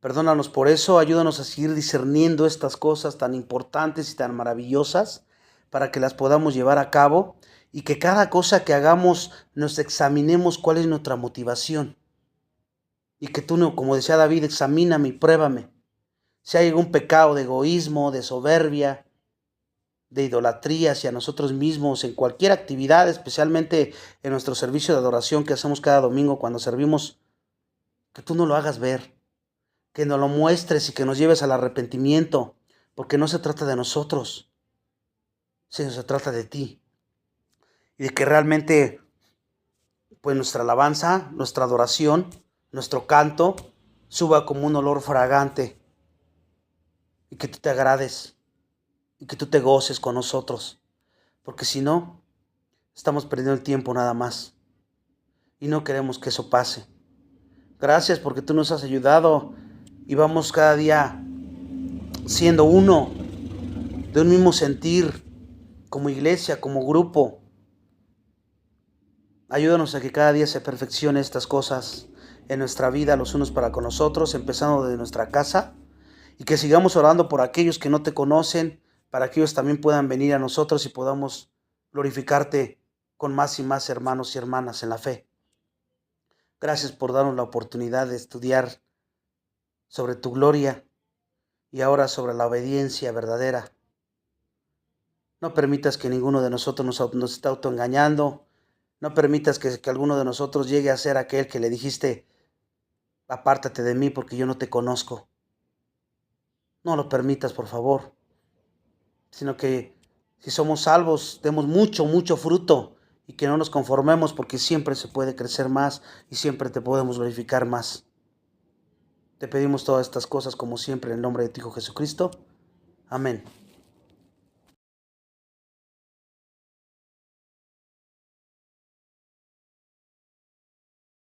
Perdónanos por eso, ayúdanos a seguir discerniendo estas cosas tan importantes y tan maravillosas para que las podamos llevar a cabo y que cada cosa que hagamos nos examinemos cuál es nuestra motivación. Y que tú, como decía David, examíname y pruébame. Si hay algún pecado de egoísmo, de soberbia, de idolatría hacia nosotros mismos, en cualquier actividad, especialmente en nuestro servicio de adoración que hacemos cada domingo cuando servimos, que tú nos lo hagas ver, que nos lo muestres y que nos lleves al arrepentimiento, porque no se trata de nosotros, sino se trata de ti. Y de que realmente, pues nuestra alabanza, nuestra adoración, nuestro canto suba como un olor fragante y que tú te agrades y que tú te goces con nosotros, porque si no, estamos perdiendo el tiempo nada más y no queremos que eso pase. Gracias porque tú nos has ayudado y vamos cada día siendo uno, de un mismo sentir, como iglesia, como grupo. Ayúdanos a que cada día se perfeccione estas cosas en nuestra vida, los unos para con los otros, empezando de nuestra casa, y que sigamos orando por aquellos que no te conocen, para que ellos también puedan venir a nosotros y podamos glorificarte con más y más hermanos y hermanas en la fe. Gracias por darnos la oportunidad de estudiar sobre tu gloria y ahora sobre la obediencia verdadera. No permitas que ninguno de nosotros nos esté autoengañando. No permitas que alguno de nosotros llegue a ser aquel que le dijiste: apártate de mí porque yo no te conozco. No lo permitas, por favor. Sino que si somos salvos, demos mucho fruto y que no nos conformemos, porque siempre se puede crecer más y siempre te podemos glorificar más. Te pedimos todas estas cosas como siempre en el nombre de tu Hijo Jesucristo. Amén.